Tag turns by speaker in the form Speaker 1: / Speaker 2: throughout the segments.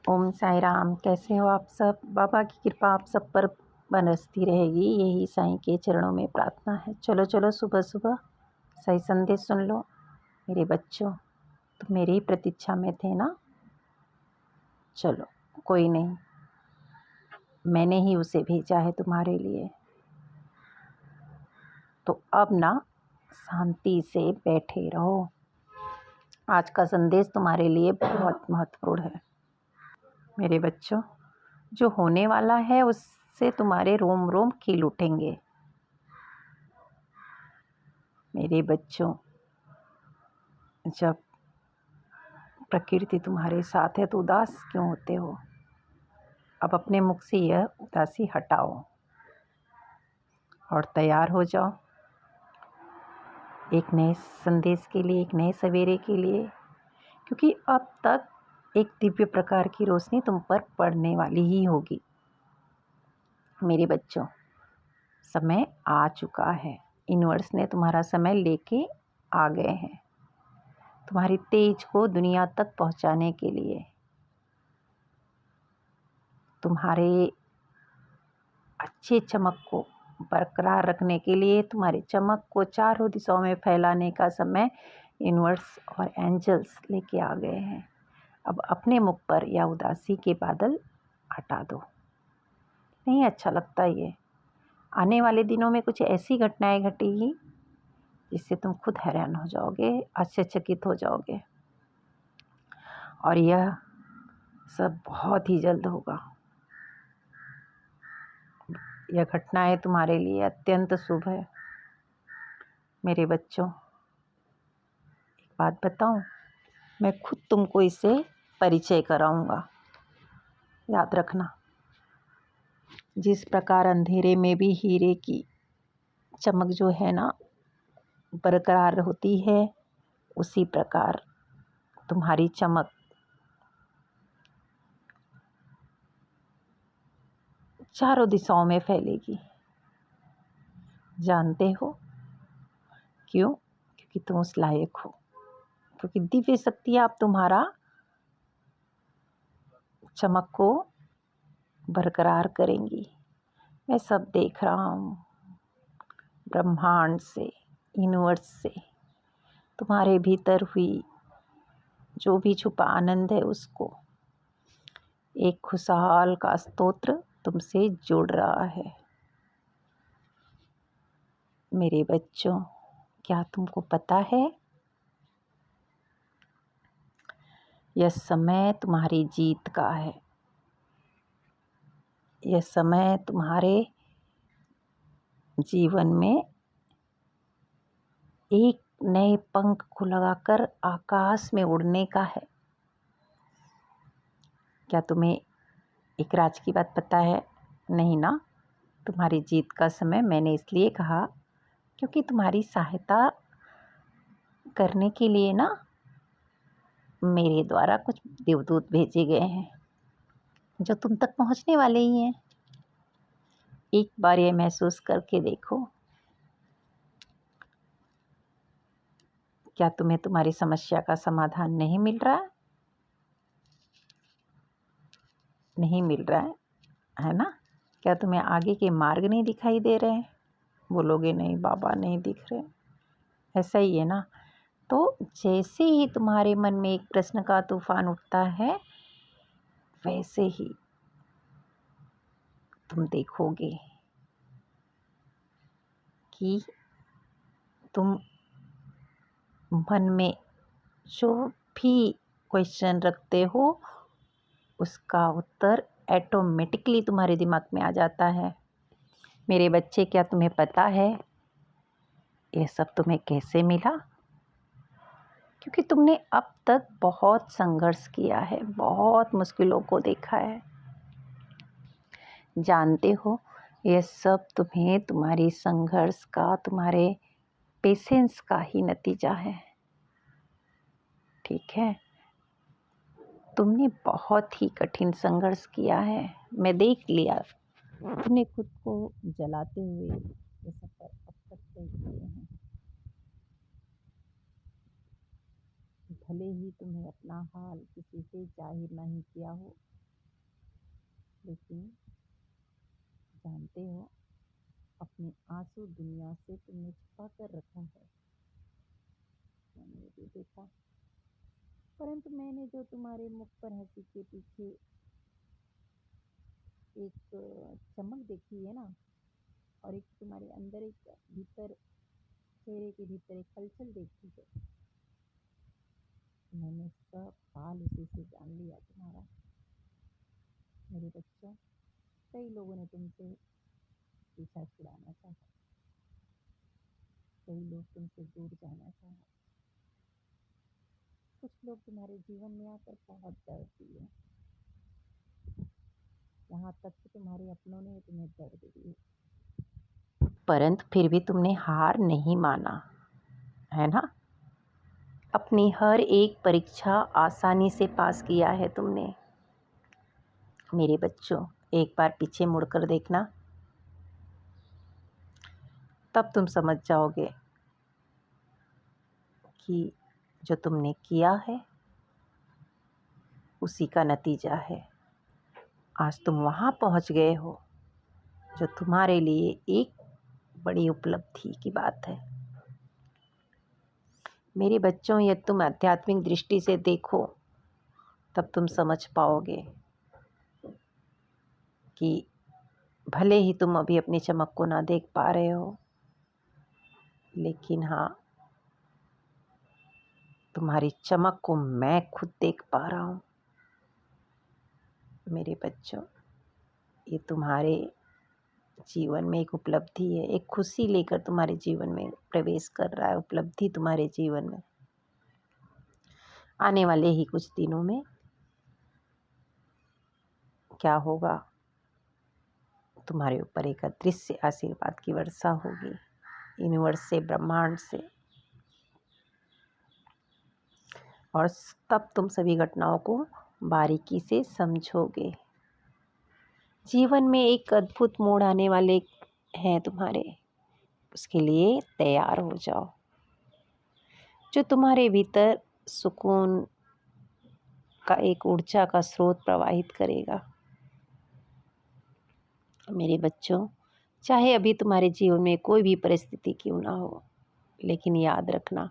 Speaker 1: ओम साई राम। कैसे हो आप सब? बाबा की कृपा आप सब पर बरसती रहेगी, यही साईं के चरणों में प्रार्थना है। चलो चलो, सुबह सुबह सही संदेश सुन लो मेरे बच्चों। तुम मेरी ही प्रतीक्षा में थे ना? चलो, कोई नहीं, मैंने ही उसे भेजा है तुम्हारे लिए। तो अब ना शांति से बैठे रहो। आज का संदेश तुम्हारे लिए बहुत महत्वपूर्ण है मेरे बच्चों। जो होने वाला है उससे तुम्हारे रोम रोम खिल उठेंगे मेरे बच्चों। जब प्रकृति तुम्हारे साथ है तो उदास क्यों होते हो? अब अपने मुख से यह उदासी हटाओ और तैयार हो जाओ एक नए संदेश के लिए, एक नए सवेरे के लिए। क्योंकि अब तक एक दिव्य प्रकार की रोशनी तुम पर पड़ने वाली ही होगी मेरे बच्चों। समय आ चुका है, यूनिवर्स ने तुम्हारा समय लेके आ गए हैं तुम्हारी तेज को दुनिया तक पहुंचाने के लिए, तुम्हारे अच्छे चमक को बरकरार रखने के लिए, तुम्हारी चमक को चारों दिशाओं में फैलाने का समय यूनिवर्स और एंजल्स लेके आ गए हैं। अब अपने मुख पर या उदासी के बादल हटा दो। नहीं अच्छा लगता ये। आने वाले दिनों में कुछ ऐसी घटनाएं घटेगी जिससे तुम खुद हैरान हो जाओगे, आश्चर्यचकित हो जाओगे। और यह सब बहुत ही जल्द होगा। यह घटनाएं तुम्हारे लिए अत्यंत शुभ है मेरे बच्चों। एक बात बताऊं, मैं खुद तुमको इससे परिचय कराऊंगा। याद रखना, जिस प्रकार अंधेरे में भी हीरे की चमक जो है ना बरकरार होती है, उसी प्रकार तुम्हारी चमक चारों दिशाओं में फैलेगी। जानते हो क्यों? क्योंकि तुम उस लायक हो, क्योंकि दिव्य शक्तियाँ अब तुम्हारा चमक को बरकरार करेंगी। मैं सब देख रहा हूँ, ब्रह्मांड से, यूनिवर्स से तुम्हारे भीतर हुई जो भी छुपा आनंद है उसको एक खुशहाल का स्तोत्र तुमसे जोड़ रहा है मेरे बच्चों। क्या तुमको पता है, यह समय तुम्हारी जीत का है। यह समय तुम्हारे जीवन में एक नए पंख को लगाकर आकाश में उड़ने का है। क्या तुम्हें एक राज की बात पता है? नहीं ना? तुम्हारी जीत का समय मैंने इसलिए कहा क्योंकि तुम्हारी सहायता करने के लिए ना मेरे द्वारा कुछ देवदूत भेजे गए हैं जो तुम तक पहुंचने वाले ही हैं। एक बार ये महसूस करके देखो, क्या तुम्हें तुम्हारी समस्या का समाधान नहीं मिल रहा है? नहीं मिल रहा है ना? क्या तुम्हें आगे के मार्ग नहीं दिखाई दे रहे हैं? बोलोगे नहीं बाबा, नहीं दिख रहे। ऐसा ही है ना? तो जैसे ही तुम्हारे मन में एक प्रश्न का तूफान उठता है, वैसे ही तुम देखोगे कि तुम मन में जो भी क्वेश्चन रखते हो उसका उत्तर ऑटोमेटिकली तुम्हारे दिमाग में आ जाता है मेरे बच्चे। क्या तुम्हें पता है ये सब तुम्हें कैसे मिला? क्योंकि तुमने अब तक बहुत संघर्ष किया है, बहुत मुश्किलों को देखा है। जानते हो, यह सब तुम्हें तुम्हारी संघर्ष का, तुम्हारे पेशेंस का ही नतीजा है। ठीक है, तुमने बहुत ही कठिन संघर्ष किया है, मैं देख लिया। तुमने खुद को जलाते हुए ये सफर अब तक तय किए हैं। भले ही तुम्हें अपना हाल किसी से जाहिर नहीं किया हो, लेकिन जानते हो, अपने आंसू दुनिया से तुमने छुपा कर रखा है। मैंने भी देखा, परंतु मैंने जो तुम्हारे मुख पर हंसी के पीछे एक चमक देखी है ना, और एक तुम्हारे अंदर एक भीतर, चेहरे के भीतर एक हलचल देखी है, मैंने सब हाल उसी से जान लिया तुम्हारा। मेरे बच्चों, कई लोगों ने तुमसे पीछा छुड़ाना चाहा, कई लोग तुमसे दूर जाना चाहा, कुछ लोग तुम्हारे जीवन में आकर बहुत दर्द दिए, यहाँ तक कि तुम्हारे अपनों ने तुम्हें दर्द दिए, परंतु फिर भी तुमने हार नहीं माना, है ना। अपनी हर एक परीक्षा आसानी से पास किया है तुमने। मेरे बच्चों, एक बार पीछे मुड़कर देखना, तब तुम समझ जाओगे कि जो तुमने किया है उसी का नतीजा है। आज तुम वहाँ पहुँच गए हो जो तुम्हारे लिए एक बड़ी उपलब्धि की बात है। मेरे बच्चों, यदि तुम आध्यात्मिक दृष्टि से देखो तब तुम समझ पाओगे कि भले ही तुम अभी अपनी चमक को ना देख पा रहे हो, लेकिन हाँ, तुम्हारी चमक को मैं खुद देख पा रहा हूँ। मेरे बच्चों, ये तुम्हारे जीवन में एक उपलब्धि है, एक खुशी लेकर तुम्हारे जीवन में प्रवेश कर रहा है। उपलब्धि तुम्हारे जीवन में आने वाले ही कुछ दिनों में क्या होगा, तुम्हारे ऊपर एक अदृश्य आशीर्वाद की वर्षा होगी, यूनिवर्स से, ब्रह्मांड से, और तब तुम सभी घटनाओं को बारीकी से समझोगे। जीवन में एक अद्भुत मोड़ आने वाले हैं तुम्हारे, उसके लिए तैयार हो जाओ। जो तुम्हारे भीतर सुकून का एक ऊर्जा का स्रोत प्रवाहित करेगा। मेरे बच्चों, चाहे अभी तुम्हारे जीवन में कोई भी परिस्थिति क्यों ना हो, लेकिन याद रखना,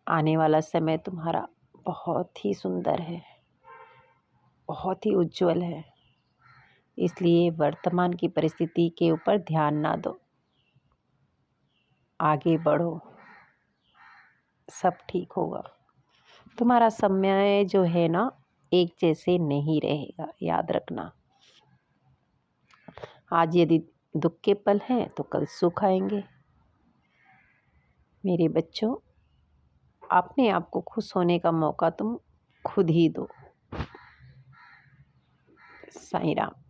Speaker 1: आने वाला समय तुम्हारा बहुत ही सुंदर है, बहुत ही उज्जवल है। इसलिए वर्तमान की परिस्थिति के ऊपर ध्यान ना दो, आगे बढ़ो, सब ठीक होगा। तुम्हारा समय जो है ना, एक जैसे नहीं रहेगा, याद रखना। आज यदि दुख के पल हैं तो कल सुख आएंगे। मेरे बच्चों, अपने आप को खुश होने का मौका तुम खुद ही दो। साईं राम।